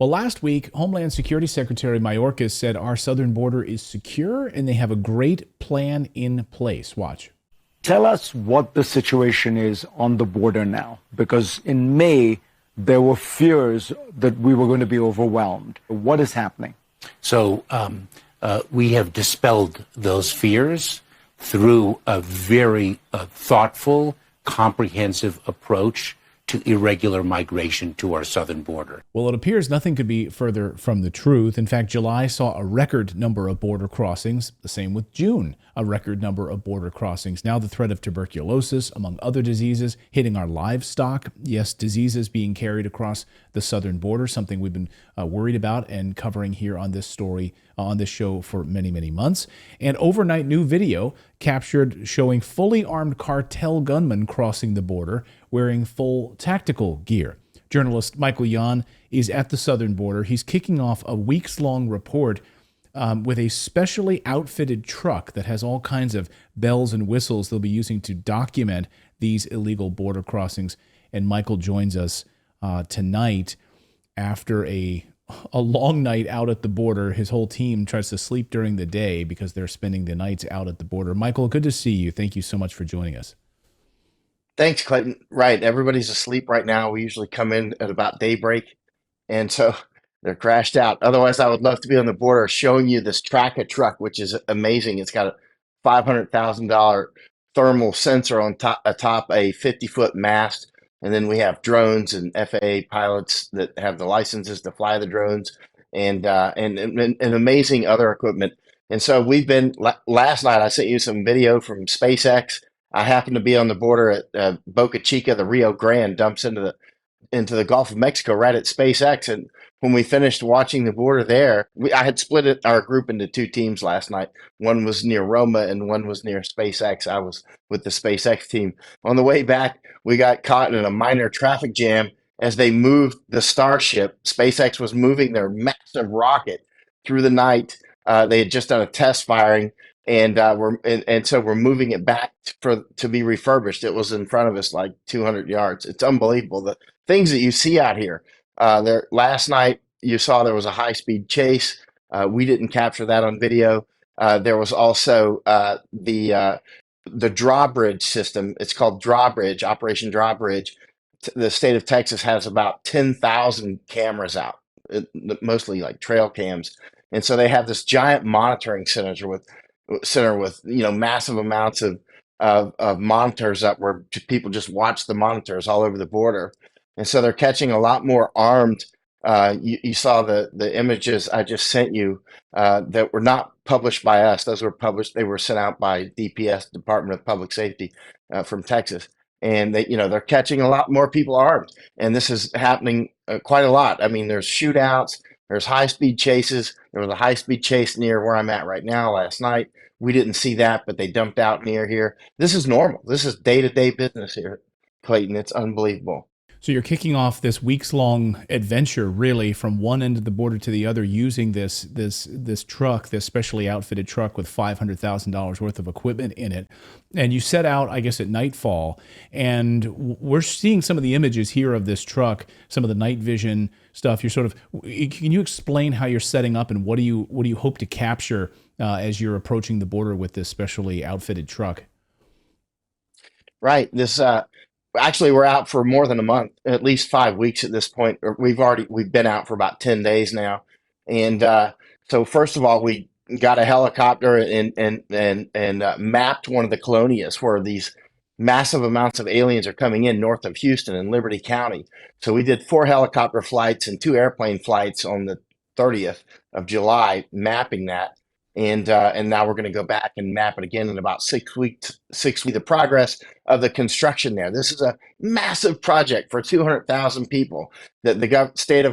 Well, last week, Homeland Security Secretary Mayorkas said our southern border is secure and they have a great plan in place. Watch. Tell us what the situation is on the border now, because in May, there were fears that we were going to be overwhelmed. What is happening? We have dispelled those fears through a very thoughtful, comprehensive approach to irregular migration to our southern border. Well, it appears nothing could be further from the truth. In fact, July saw a record number of border crossings, the same with June, a record number of border crossings. Now the threat of tuberculosis, among other diseases, hitting our livestock. Yes, diseases being carried across the southern border, something we've been worried about and covering here on this story, on this show for many, many months. And overnight new video captured showing fully armed cartel gunmen crossing the border wearing full tactical gear. Journalist Michael Yon is at the southern border. He's kicking off a weeks-long report with a specially outfitted truck that has all kinds of bells and whistles they'll be using to document these illegal border crossings. And Michael joins us tonight after a long night out at the border. His whole team tries to sleep during the day because they're spending the nights out at the border. Michael, good to see you. Thank you so much for joining us. Thanks, Clayton. Right. Everybody's asleep right now. We usually come in at about daybreak, and so they're crashed out. Otherwise, I would love to be on the border showing you this tracker truck, which is amazing. It's got a $500,000 thermal sensor on top, atop a 50-foot mast. And then we have drones and FAA pilots that have the licenses to fly the drones and amazing other equipment. And so we've been, last night I sent you some video from SpaceX. I happened to be on the border at Boca Chica. The Rio Grande dumps into the Gulf of Mexico right at SpaceX. And when we finished watching the border there, I had split our group into two teams last night. One was near Roma and one was near SpaceX. I was with the SpaceX team. On the way back, we got caught in a minor traffic jam as they moved the Starship. SpaceX was moving their massive rocket through the night. They had just done a test firing. And so we're moving it back to be refurbished. It was in front of us like 200 yards. It's unbelievable the things that you see out here. There last night you saw there was a high-speed chase. We didn't capture that on video. There was also the drawbridge system. It's called Drawbridge, Operation Drawbridge. The state of Texas has about 10,000 cameras out, mostly like trail cams. And so they have this giant monitoring center with massive amounts of monitors up where people just watch the monitors all over the border. And so they're catching a lot more armed. You saw the images I just sent you that were not published by us. Those were published. They were sent out by DPS, Department of Public Safety, from Texas. And they're catching a lot more people armed. And this is happening quite a lot. I mean, there's shootouts. There's high-speed chases. There was a high-speed chase near where I'm at right now last night. We didn't see that, but they dumped out near here. This is normal. This is day-to-day business here, Clayton. It's unbelievable. So you're kicking off this weeks-long adventure, really, from one end of the border to the other, using this truck, this specially outfitted truck with $500,000 worth of equipment in it. And you set out, I guess, at nightfall, and we're seeing some of the images here of this truck, some of the night vision stuff. Can you explain how you're setting up, and what do you hope to capture as you're approaching the border with this specially outfitted truck? Right. Actually, we're out for more than a month, at least 5 weeks at this point. We've been out for about 10 days now. And so first of all, we got a helicopter and mapped one of the colonias where these massive amounts of aliens are coming in north of Houston in Liberty County. So we did 4 helicopter flights and 2 airplane flights on the 30th of July, mapping that. And now we're going to go back and map it again in about 6 weeks. The progress of the construction there. This is a massive project for 200,000 people that the state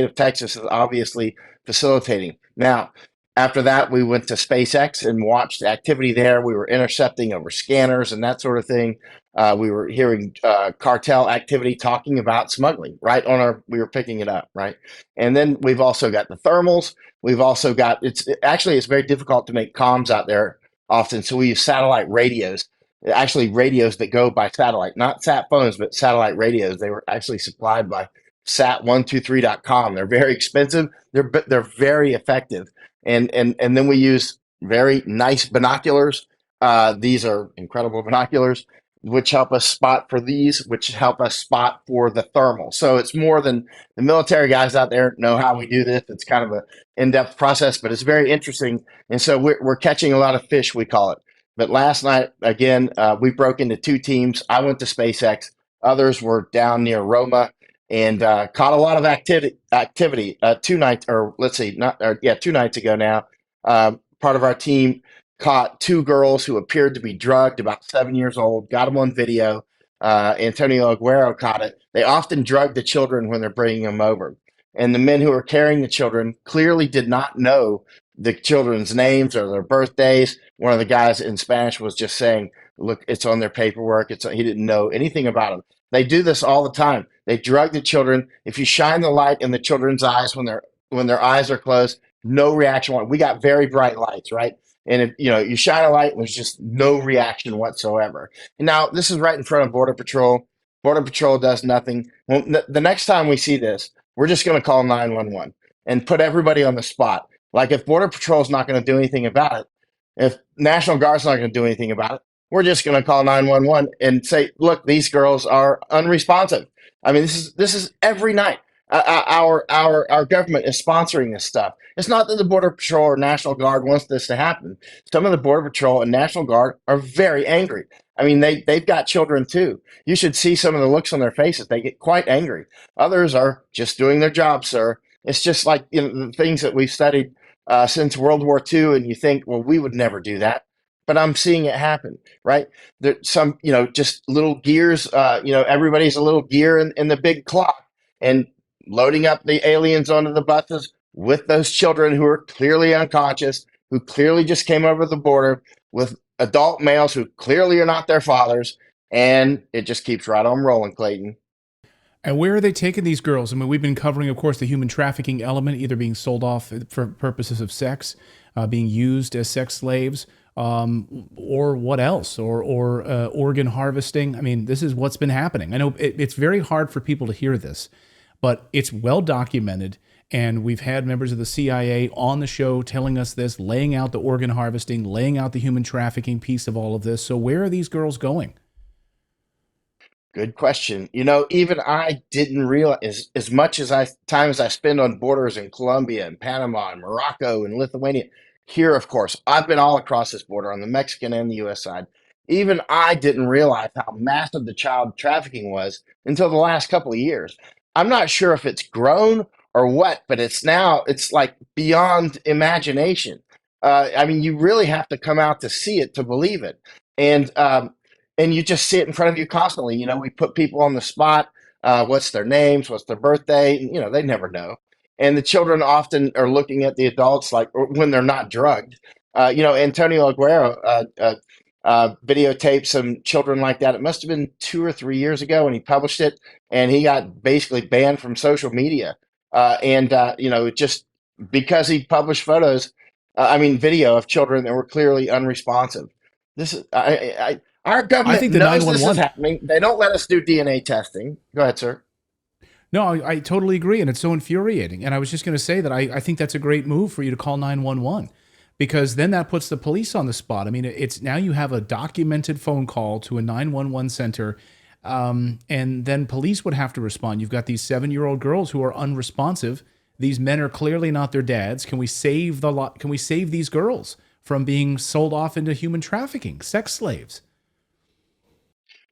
of Texas is obviously facilitating. Now, after that, we went to SpaceX and watched activity there. We were intercepting over scanners and that sort of thing. We were hearing cartel activity talking about smuggling we were picking it up, right? And then we've also got the thermals. We've also got, it's very difficult to make comms out there often. So we use satellite radios, actually radios that go by satellite, not sat phones, but satellite radios. They were actually supplied by sat123.com. They're very expensive. They're very effective. And then we use very nice binoculars. These are incredible binoculars, which help us spot for these, which help us spot for the thermal. So it's more than the military guys out there know how we do this. It's kind of an in-depth process, but it's very interesting. And so we're catching a lot of fish, we call it. But last night, again, we broke into 2 teams. I went to SpaceX. Others were down near Roma and caught a lot of activity. 2 nights, or let's see, 2 nights ago now. Part of our team caught 2 girls who appeared to be drugged, about 7 years old. Got them on video. Antonio Aguero caught it. They often drug the children when they're bringing them over, and the men who were carrying the children clearly did not know the children's names or their birthdays. One of the guys in Spanish was just saying, "Look, it's on their paperwork." He didn't know anything about them. They do this all the time. They drug the children. If you shine the light in the children's eyes when their eyes are closed, no reaction. We got very bright lights, right? And if you shine a light, there's just no reaction whatsoever. And now this is right in front of Border Patrol. Border Patrol does nothing. Well, the next time we see this, we're just going to call 911 and put everybody on the spot. Like if Border Patrol is not going to do anything about it, if National Guard's not going to do anything about it, we're just going to call 911 and say, "Look, these girls are unresponsive." I mean, this is every night. Our government is sponsoring this stuff. It's not that the Border Patrol or National Guard wants this to happen. Some of the Border Patrol and National Guard are very angry. I mean, they've got children too. You should see some of the looks on their faces. They get quite angry. Others are just doing their job, sir. It's just like the things that we've studied since World War II, and you think, well, we would never do that. But I'm seeing it happen, right? There's some, just little gears. Everybody's a little gear in the big clock, and loading up the aliens onto the buses with those children who are clearly unconscious, who clearly just came over the border with adult males who clearly are not their fathers. And it just keeps right on rolling, Clayton. And where are they taking these girls? I mean, we've been covering, of course, the human trafficking element, either being sold off for purposes of sex, being used as sex slaves, or what else, or organ harvesting. I mean, this is what's been happening. I know it's very hard for people to hear this, but it's well documented. And we've had members of the CIA on the show telling us this, laying out the organ harvesting, laying out the human trafficking piece of all of this. So where are these girls going? Good question. Even I didn't realize, as much as time as I spend on borders in Colombia and Panama and Morocco and Lithuania. Here, of course, I've been all across this border on the Mexican and the U.S. side. Even I didn't realize how massive the child trafficking was until the last couple of years. I'm not sure if it's grown or what, but it's like beyond imagination. I mean, you really have to come out to see it to believe it. And you just see it in front of you constantly. We put people on the spot. What's their names? What's their birthday? They never know. And the children often are looking at the adults like when they're not drugged. Antonio Aguero videotaped some children like that. It must have been 2 or 3 years ago when he published it, and he got basically banned from social media. Just because he published video of children that were clearly unresponsive. This is our government think the knows 911 this is happening. They don't let us do DNA testing. Go ahead, sir. No, I totally agree, and it's so infuriating. And I was just going to say that I think that's a great move for you to call 911, because then that puts the police on the spot. I mean, it's now you have a documented phone call to a 911 center, and then police would have to respond. You've got these 7-year-old girls who are unresponsive. These men are clearly not their dads. Can we save Can we save these girls from being sold off into human trafficking, sex slaves?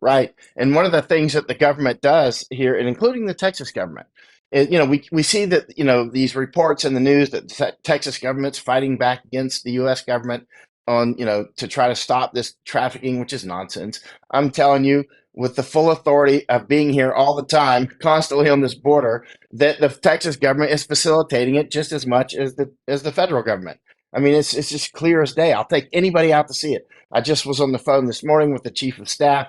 Right. And one of the things that the government does here, and including the Texas government, is, we see that, these reports in the news that the Texas government's fighting back against the U.S. government on, to try to stop this trafficking, which is nonsense. I'm telling you, with the full authority of being here all the time, constantly on this border, that the Texas government is facilitating it just as much as the federal government. I mean, it's just clear as day. I'll take anybody out to see it. I just was on the phone this morning with the chief of staff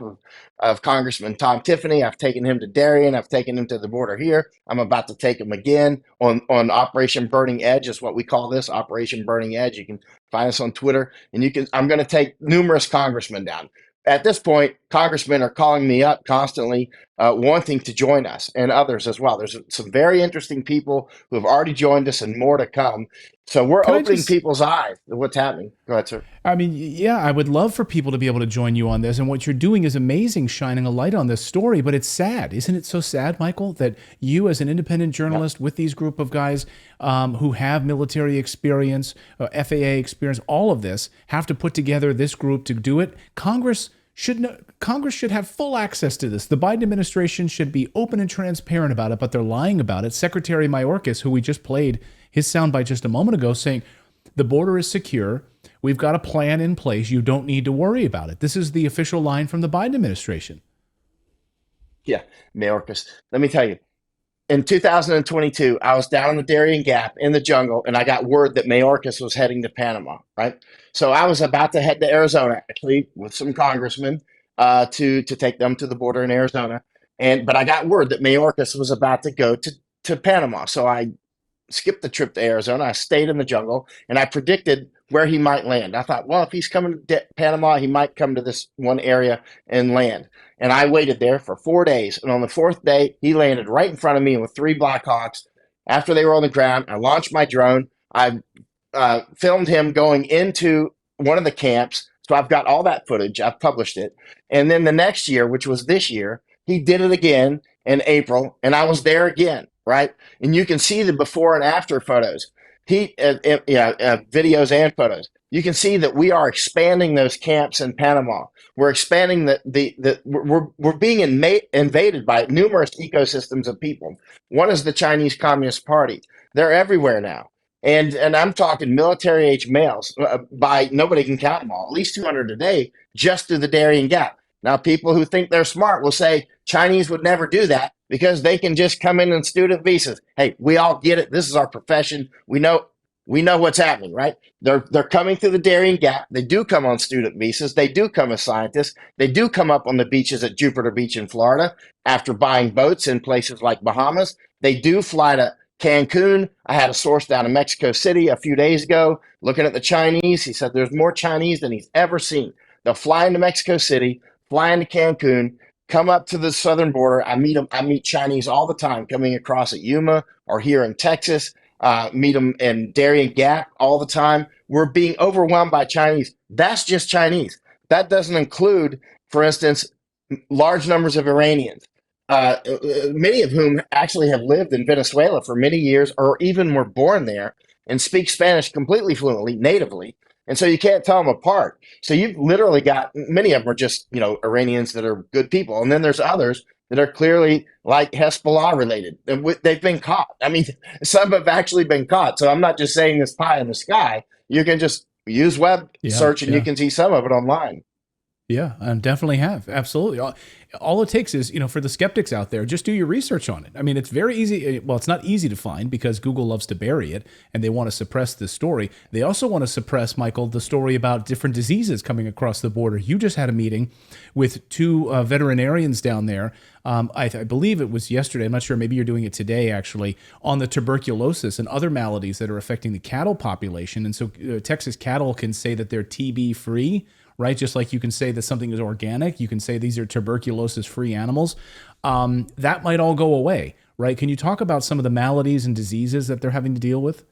of Congressman Tom Tiffany. I've taken him to Darien. I've taken him to the border here. I'm about to take him again on Operation Burning Edge, is what we call this, Operation Burning Edge. You can find us on Twitter, and I'm going to take numerous congressmen down. at this point, congressmen are calling me up constantly, wanting to join us, and others as well. There's some very interesting people who have already joined us and more to come. So we're Can I opening just people's eyes to what's happening. Go ahead, sir. I mean, yeah, I would love for people to be able to join you on this. And what you're doing is amazing, shining a light on this story. But it's sad. Isn't it so sad, Michael, that you, as an independent journalist with these group of guys who have military experience, FAA experience, all of this, have to put together this group to do it? Congress should have full access to this. The Biden administration should be open and transparent about it, but they're lying about it. Secretary Mayorkas, who we just played his soundbite just a moment ago, saying the border is secure. We've got a plan in place. You don't need to worry about it. This is the official line from the Biden administration. Yeah, Mayorkas. Let me tell you, in 2022, I was down in the Darien Gap in the jungle, and I got word that Mayorkas was heading to Panama, right? So I was about to head to Arizona, actually, with some congressmen to take them to the border in Arizona. But I got word that Mayorkas was about to go to Panama. So I skipped the trip to Arizona. I stayed in the jungle, and I predicted where he might land. I thought, well, if he's coming to Panama, he might come to this one area and land. And I waited there for 4 days. And on the fourth day, he landed right in front of me with 3 Black Hawks. After they were on the ground, I launched my drone. I filmed him going into one of the camps. So I've got all that footage. I've published it. And then the next year, which was this year, he did it again in April, and I was there again, right? And you can see the before and after photos. Videos and photos. You can see that we are expanding those camps in Panama. We're expanding we're being invaded by numerous ecosystems of people. One is the Chinese Communist Party. They're everywhere now. And I'm talking military age males, by nobody can count them all, at least 200 a day just through the Darien Gap. Now, people who think they're smart will say Chinese would never do that because they can just come in on student visas. Hey, we all get it. This is our profession. We know what's happening, right? They're coming through the Darien Gap. They do come on student visas. They do come as scientists. They do come up on the beaches at Jupiter Beach in Florida after buying boats in places like Bahamas. They do fly to Cancun. I had a source down in Mexico City a few days ago looking at the Chinese. He said there's more Chinese than he's ever seen. They'll fly into Mexico City, fly into Cancun, come up to the southern border. I meet Chinese all the time coming across at Yuma or here in Texas. Meet them in Darien Gap all the time. We're being overwhelmed by Chinese. That's just Chinese. That doesn't include, for instance, large numbers of Iranians, many of whom actually have lived in Venezuela for many years or even were born there and speak Spanish completely fluently, natively. And so you can't tell them apart. So you've literally got, many of them are just, Iranians that are good people. And then there's others that are clearly like Hezbollah related. And they've been caught. I mean, some have actually been caught. So I'm not just saying this pie in the sky. You can just use web search and you can see some of it online. Yeah, I definitely have. Absolutely. All it takes is, for the skeptics out there, just do your research on it. I mean, it's very easy. Well, it's not easy to find because Google loves to bury it and they want to suppress this story. They also want to suppress, Michael, the story about different diseases coming across the border. You just had a meeting with 2 veterinarians down there. I believe it was yesterday. I'm not sure. Maybe you're doing it today, actually, on the tuberculosis and other maladies that are affecting the cattle population. And so Texas cattle can say that they're TB free, right? Just like you can say that something is organic, you can say these are tuberculosis-free animals. That might all go away, right? Can you talk about some of the maladies and diseases that they're having to deal with?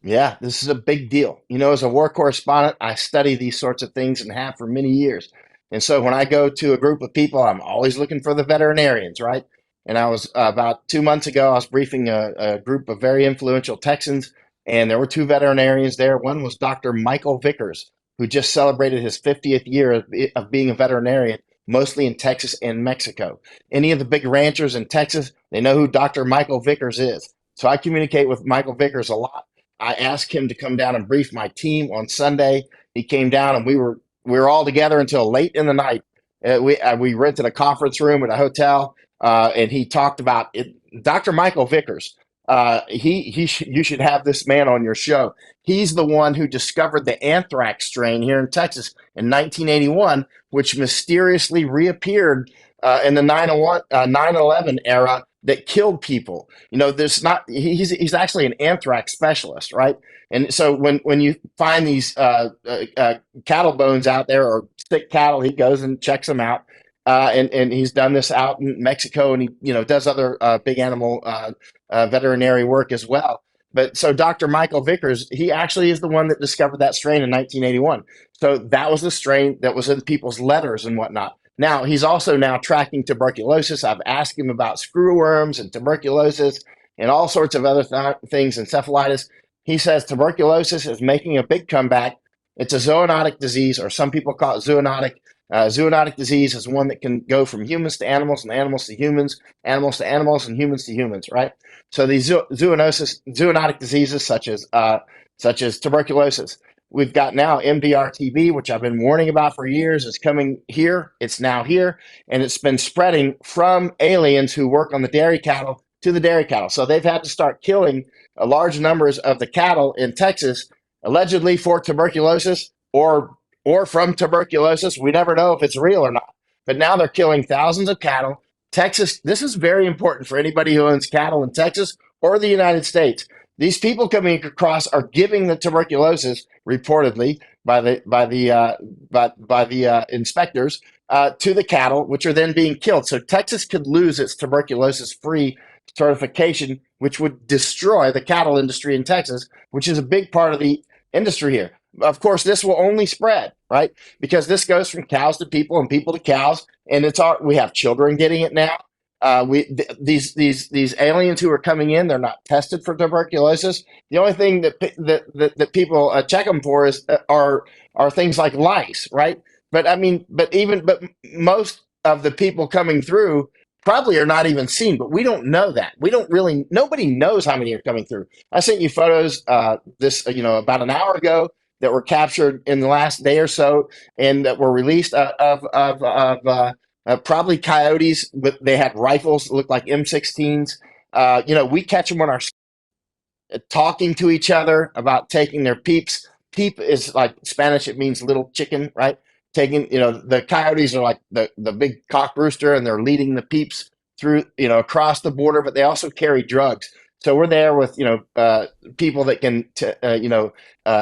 Yeah, this is a big deal. As a war correspondent, I study these sorts of things and have for many years. And so when I go to a group of people, I'm always looking for the veterinarians, right? And I was about 2 months ago, I was briefing a group of very influential Texans, and there were 2 veterinarians there. One was Dr. Michael Vickers, who just celebrated his 50th year of being a veterinarian, mostly in Texas and Mexico. Any of the big ranchers in Texas, they know who Dr. Michael Vickers is. So I communicate with Michael Vickers a lot. I asked him to come down and brief my team on Sunday. He came down and we were all together until late in the night. We rented a conference room at a hotel, and he talked about it. Dr. Michael Vickers. You should have this man on your show. He's the one who discovered the anthrax strain here in Texas in 1981, which mysteriously reappeared in the 9/11 era that killed people. There's not. He's actually an anthrax specialist, right? And so when you find these cattle bones out there or sick cattle, he goes and checks them out. And he's done this out in Mexico, and he does other big animal veterinary work as well. But so Dr. Michael Vickers, he actually is the one that discovered that strain in 1981. So that was the strain that was in people's letters and whatnot. Now he's also now tracking tuberculosis. I've asked him about screwworms and tuberculosis and all sorts of other things, encephalitis. He says tuberculosis is making a big comeback. It's a zoonotic disease, or some people call it zoonotic. Zoonotic disease is one that can go from humans to animals, and animals to humans, animals to animals, and humans to humans, right? So these zoonotic diseases, such as tuberculosis. We've got now MDR-TB, which I've been warning about for years. It's coming here. It's now here, and it's been spreading from aliens who work on the dairy cattle to the dairy cattle. So they've had to start killing large numbers of the cattle in Texas, allegedly for tuberculosis or from tuberculosis. We never know if it's real or not. But now they're killing thousands of cattle. Texas, this is very important for anybody who owns cattle in Texas or the United States. These people coming across are giving the tuberculosis, reportedly by the inspectors, to the cattle, which are then being killed. So Texas could lose its tuberculosis-free certification, which would destroy the cattle industry in Texas, which is a big part of the industry here. Of course, this will only spread, right? Because this goes from cows to people and people to cows, and we have children getting it now. These aliens who are coming in, they're not tested for tuberculosis. The only thing that people check them for are things like lice, right? But most of the people coming through probably are not even seen, but we don't know that. Nobody knows how many are coming through. I sent you photos about an hour ago that were captured in the last day or so, and that were released of probably coyotes. But they had rifles that looked like M16s. We catch them on our talking to each other about taking their peeps. Peep is like Spanish; it means little chicken, right? Taking, the coyotes are like the big cock rooster, and they're leading the peeps through, across the border. But they also carry drugs. So we're there with people that can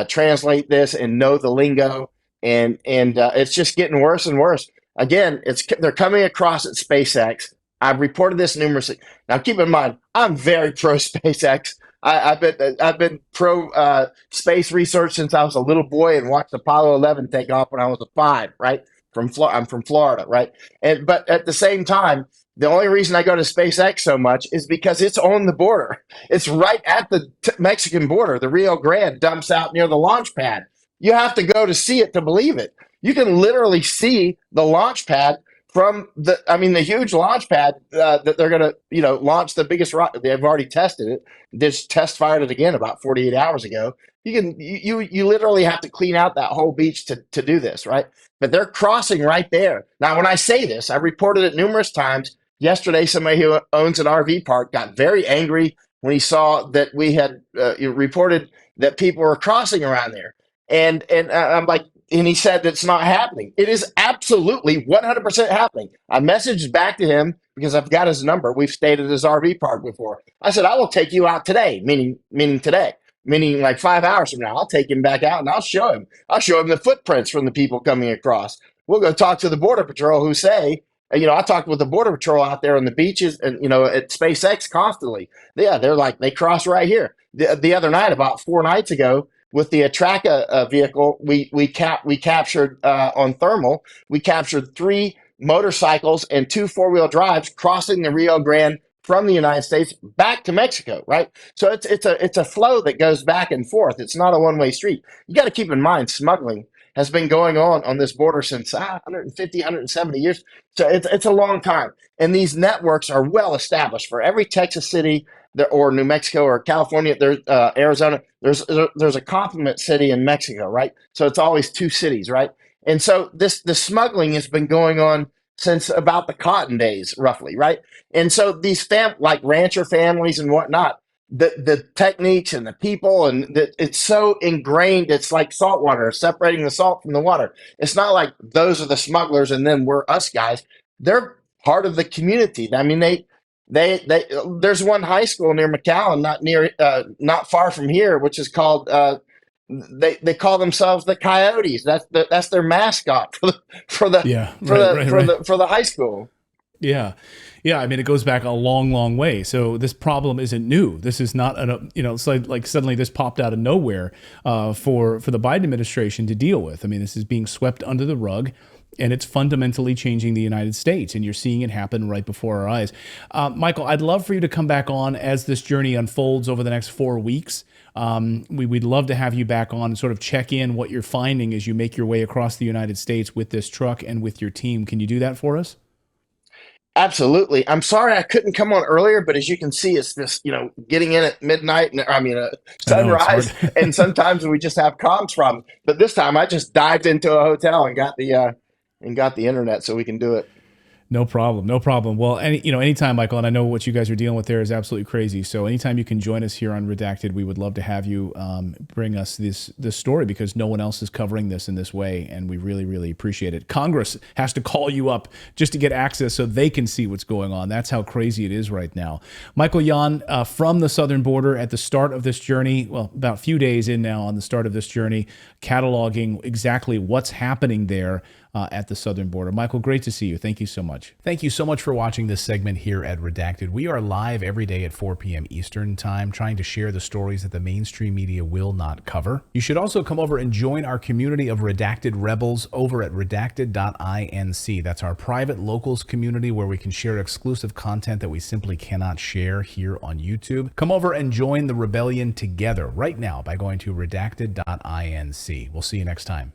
translate this and know the lingo, and it's just getting worse and worse. Again, they're coming across at SpaceX. I've reported this numerous. Now, keep in mind, I'm very pro SpaceX. I've been pro space research since I was a little boy, and watched Apollo 11 take off when I was 5. Right, I'm from Florida, right? But at the same time, the only reason I go to SpaceX so much is because it's on the border. It's right at the Mexican border. The Rio Grande dumps out near the launch pad. You have to go to see it to believe it. You can literally see the launch pad from the huge launch pad that they're going to, launch the biggest rocket. They've already tested it. Just test fired it again about 48 hours ago. You literally have to clean out that whole beach to do this, right? But they're crossing right there. Now, when I say this, I reported it numerous times. Yesterday, somebody who owns an RV park got very angry when he saw that we had reported that people were crossing around there. And I'm like, and he said that it's not happening. It is absolutely 100% happening. I messaged back to him because I've got his number. We've stayed at his RV park before. I said, I will take you out today, meaning today, meaning like 5 hours from now. I'll take him back out and I'll show him. I'll show him the footprints from the people coming across. We'll go talk to the Border Patrol, who say, I talked with the Border Patrol out there on the beaches and, at SpaceX constantly. Yeah, they're like, they cross right here. The other night, about 4 nights ago, with the Atraca vehicle, we captured on thermal. We captured 3 motorcycles and 2 4-wheel drives crossing the Rio Grande from the United States back to Mexico, right? So it's a flow that goes back and forth. It's not a one-way street. You got to keep in mind, smuggling has been going on this border since 150, 170 years. So it's a long time. And these networks are well established for every Texas city or New Mexico or California. There's Arizona. There's a complement city in Mexico, right? So it's always 2 cities, right? And so the smuggling has been going on since about the Cotton days, roughly, right? And so these like rancher families and whatnot, the techniques and the people, and it's so ingrained. It's like salt water, separating the salt from the water. It's not like those are the smugglers and then we're us guys. They're part of the community. I mean, There's one high school near McAllen, not far from here, which is called they call themselves the Coyotes. That's their mascot Yeah, right. for the high school. Yeah. Yeah, I mean, it goes back a long, long way. So this problem isn't new. This is not, it's like suddenly this popped out of nowhere for the Biden administration to deal with. I mean, this is being swept under the rug, and it's fundamentally changing the United States, and you're seeing it happen right before our eyes. Michael, I'd love for you to come back on as this journey unfolds over the next 4 weeks. We'd love to have you back on and sort of check in what you're finding as you make your way across the United States with this truck and with your team. Can you do that for us? Absolutely. I'm sorry I couldn't come on earlier, but as you can see, it's this, getting in at midnight, sunrise, and sometimes we just have comms problems. But this time I just dived into a hotel and got the internet so we can do it. No problem. No problem. Well, anytime, Michael, and I know what you guys are dealing with there is absolutely crazy. So anytime you can join us here on Redacted, we would love to have you bring us this story, because no one else is covering this in this way, and we really, really appreciate it. Congress has to call you up just to get access so they can see what's going on. That's how crazy it is right now. Michael Yon from the southern border at the start of this journey, well, about a few days in now on the start of this journey, cataloging exactly what's happening there at the southern border. Michael, great to see you. Thank you so much. Thank you so much for watching this segment here at Redacted. We are live every day at 4 p.m. Eastern Time, trying to share the stories that the mainstream media will not cover. You should also come over and join our community of Redacted Rebels over at redacted.inc. That's our private locals community where we can share exclusive content that we simply cannot share here on YouTube. Come over and join the rebellion together right now by going to redacted.inc. We'll see you next time.